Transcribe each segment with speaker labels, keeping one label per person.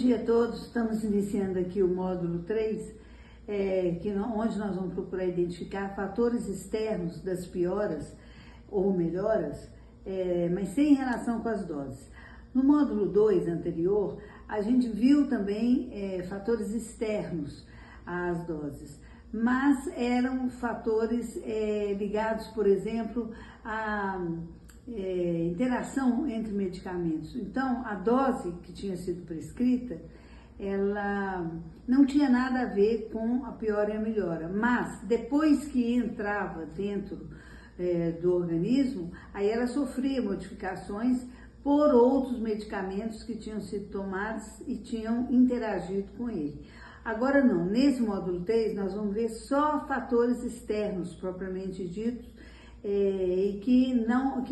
Speaker 1: dia a todos, estamos iniciando aqui o módulo 3, onde nós vamos procurar identificar fatores externos das pioras ou melhoras, mas sem relação com as doses. No módulo 2 anterior, a gente viu também fatores externos às doses, mas eram fatores ligados, por exemplo, à interação entre medicamentos. Então, a dose que tinha sido prescrita, ela não tinha nada a ver com a piora e a melhora, mas depois que entrava dentro do organismo, aí ela sofria modificações por outros medicamentos que tinham sido tomados e tinham interagido com ele. Agora não, nesse módulo 3 nós vamos ver só fatores externos propriamente ditos, e que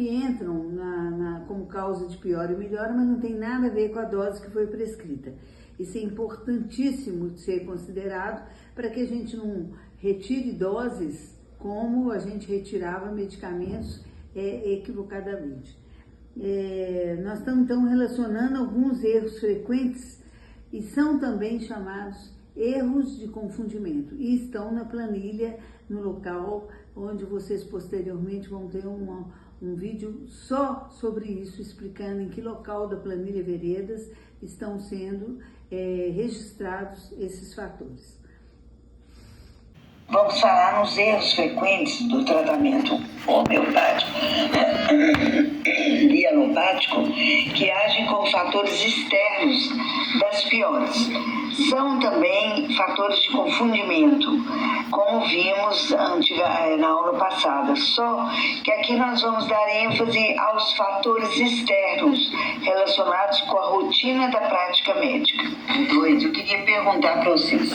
Speaker 1: entram como causa de piora e melhora, mas não tem nada a ver com a dose que foi prescrita. Isso é importantíssimo de ser considerado para que a gente não retire doses como a gente retirava medicamentos equivocadamente. Nós estamos então relacionando alguns erros frequentes e são também chamados erros de confundimento e estão na planilha, no local onde vocês posteriormente vão ter um vídeo só sobre isso, explicando em que local da planilha Veredas estão sendo registrados esses fatores.
Speaker 2: Vamos falar nos erros frequentes do tratamento homeopático e alopático que agem como fatores externos das pioras. São também fatores de confundimento, como vimos na aula passada, só que aqui nós vamos dar ênfase aos fatores externos relacionados com a rotina da prática médica. Eu queria perguntar para vocês,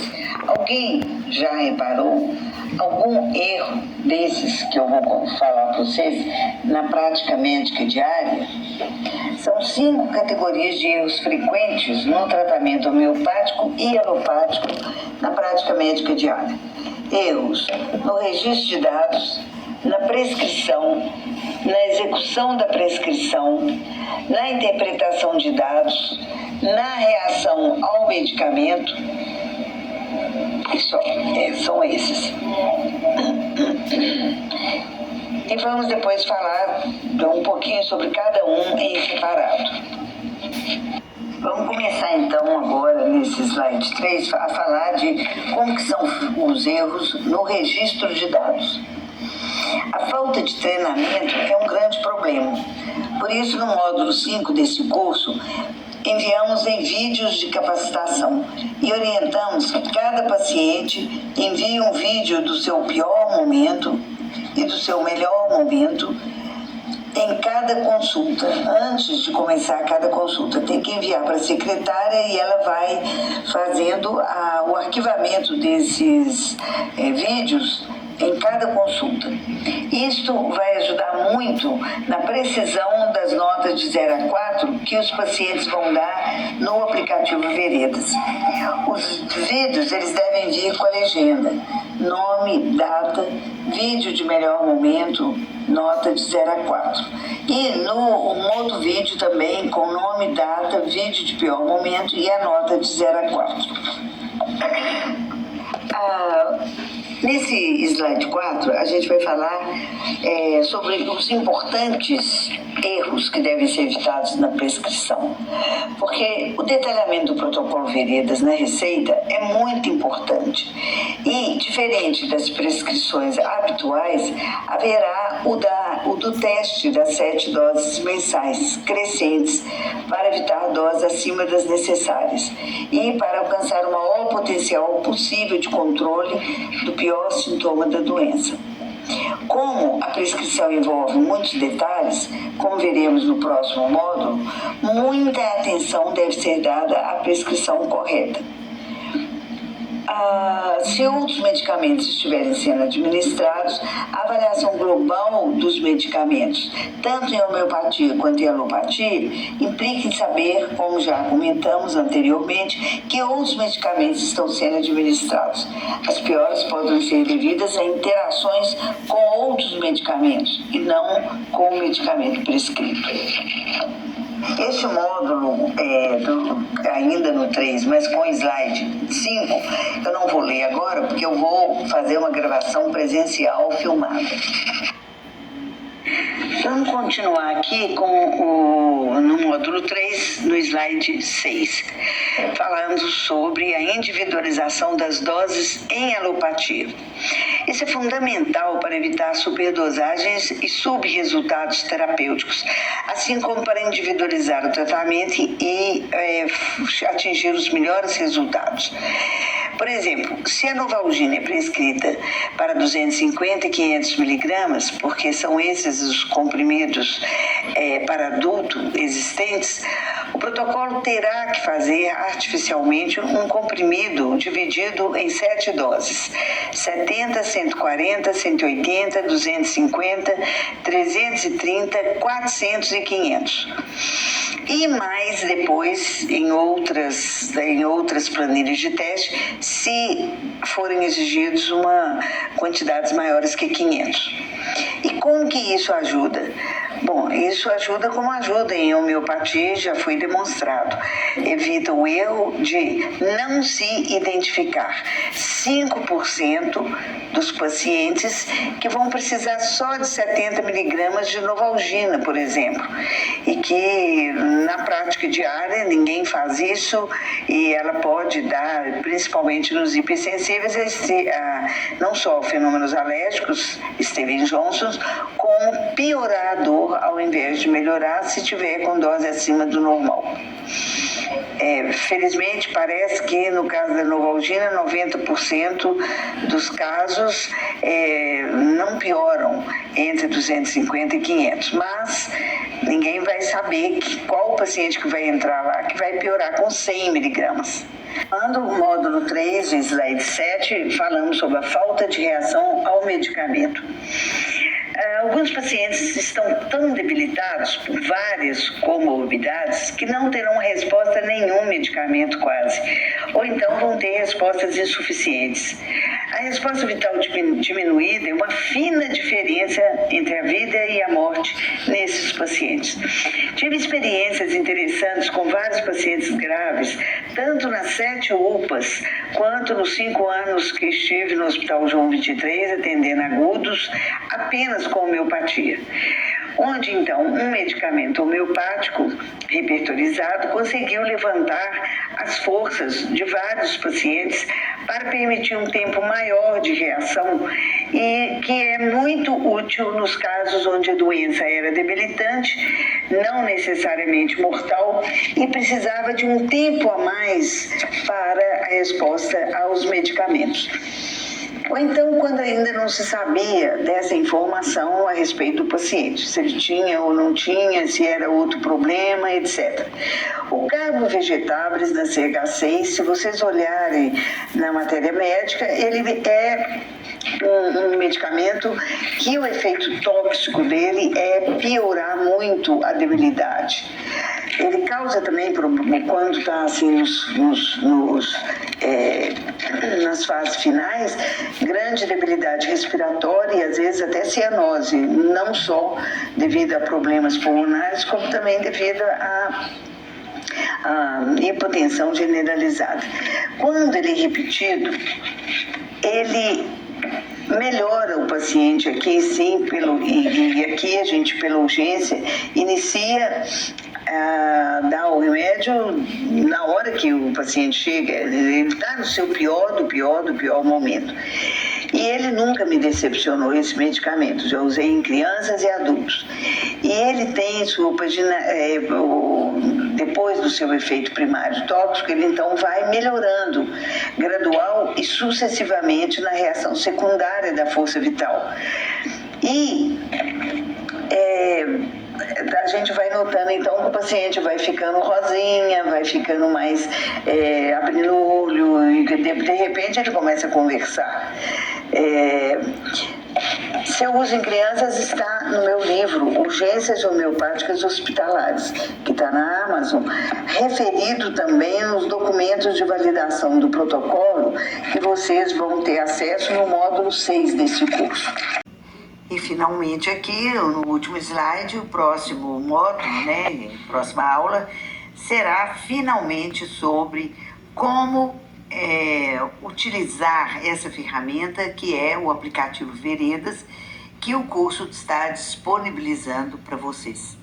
Speaker 2: alguém já reparou algum erro desses que eu vou falar para vocês na prática médica diária? São 5 categorias de erros frequentes no tratamento homeopático e alopático na prática médica diária. Erros no registro de dados, na prescrição, na execução da prescrição, na interpretação de dados, na reação ao medicamento. São esses. E vamos depois falar um pouquinho sobre cada um em separado. Vamos começar então agora nesse slide 3 a falar de como que são os erros no registro de dados. A falta de treinamento é um grande problema. Por isso, no módulo 5 desse curso, enviamos em vídeos de capacitação e orientamos que cada paciente envie um vídeo do seu pior momento e do seu melhor momento em cada consulta. Antes de começar cada consulta, tem que enviar para a secretária e ela vai fazendo o arquivamento desses vídeos em cada consulta. Isto vai ajudar muito na precisão das notas de 0 a 4 que os pacientes vão dar no aplicativo Veredas. Os vídeos eles devem vir com a legenda, nome, data, vídeo de melhor momento, nota de 0 a 4. E um outro vídeo também com nome, data, vídeo de pior momento e a nota de 0 a 4. Nesse slide 4, a gente vai falar sobre os importantes erros que devem ser evitados na prescrição. Porque o detalhamento do protocolo Veredas na receita é muito importante. E, diferente das prescrições habituais, haverá o do teste das 7 doses mensais crescentes para evitar doses acima das necessárias e para alcançar o maior potencial possível de controle do pior sintoma da doença. Como a prescrição envolve muitos detalhes, como veremos no próximo módulo, muita atenção deve ser dada à prescrição correta. Se outros medicamentos estiverem sendo administrados, a avaliação global dos medicamentos, tanto em homeopatia quanto em alopatia, implica em saber, como já comentamos anteriormente, que outros medicamentos estão sendo administrados. As pioras podem ser devidas a interações com outros medicamentos e não com o medicamento prescrito. Este módulo, ainda no 3, mas com slide 5, eu não vou ler agora, porque eu vou fazer uma gravação presencial filmada. Vamos continuar aqui no módulo 3, no slide 6, falando sobre a individualização das doses em alopatia. Isso é fundamental para evitar superdosagens e subresultados terapêuticos, assim como para individualizar o tratamento e atingir os melhores resultados. Por exemplo, se a Novalgina é prescrita para 250 e 500 miligramas, porque são esses os comprimidos para adulto existentes, o protocolo terá que fazer artificialmente um comprimido dividido em 7 doses: 70, 140, 180, 250, 330, 400 e 500. E mais depois em outras planilhas de teste, se forem exigidos quantidades maiores que 500. E como que isso ajuda? Bom, isso ajuda como ajuda em homeopatia, já foi demonstrado. Evita o erro de não se identificar 5% dos pacientes que vão precisar só de 70 miligramas de Novalgina, por exemplo, e que na prática diária ninguém faz isso, e ela pode dar, principalmente nos hipersensíveis, não só fenômenos alérgicos, Steven Johnson, como piorar a dor ao invés de melhorar se tiver com dose acima do normal. Felizmente, parece que no caso da Novalgina, 90% dos casos não pioram entre 250 e 500, mas ninguém vai saber qual paciente que vai entrar lá que vai piorar com 100 miligramas. No módulo 3, slide 7, falamos sobre a falta de reação ao medicamento. Alguns pacientes estão tão debilitados por várias comorbidades que não terão resposta a nenhum medicamento quase, ou então vão ter respostas insuficientes. A resposta vital diminuída é uma fina diferença entre a vida e a morte nesses pacientes. Tive experiências interessantes com vários pacientes graves, tanto nas 7 UPAs, quanto nos 5 anos que estive no Hospital João 23, atendendo agudos, apenas com homeopatia. Onde, então, um medicamento homeopático repertorizado conseguiu levantar as forças de vários pacientes para permitir um tempo maior de reação, e que é muito útil nos casos onde a doença era debilitante, não necessariamente mortal, e precisava de um tempo a mais para a resposta aos medicamentos. Ou então, quando ainda não se sabia dessa informação a respeito do paciente, se ele tinha ou não tinha, se era outro problema, etc. O carbo vegetáveis na CH6, se vocês olharem na matéria médica, ele é um medicamento que o efeito tóxico dele é piorar muito a debilidade. Ele causa também, quando está assim nas fases finais, grande debilidade respiratória e às vezes até cianose, não só devido a problemas pulmonares, como também devido a hipotensão generalizada. Quando ele é repetido, ele melhora o paciente aqui, sim, e aqui a gente, pela urgência, inicia dar o remédio na hora que o paciente chega. Ele está no seu do pior momento. E ele nunca me decepcionou, esse medicamento. Já usei em crianças e adultos. E ele tem depois do seu efeito primário tóxico, ele então vai melhorando gradual e sucessivamente na reação secundária da força vital. E a gente vai notando então que o paciente vai ficando rosinha, vai ficando mais abrindo o olho, e de repente ele começa a conversar. Seu uso em crianças está no meu livro Urgências Homeopáticas Hospitalares, que está na Amazon, referido também nos documentos de validação do protocolo que vocês vão ter acesso no módulo 6 desse curso. E finalmente aqui, no último slide, o próximo módulo, né, a próxima aula, será finalmente sobre como utilizar essa ferramenta que é o aplicativo Veredas, que o curso está disponibilizando para vocês.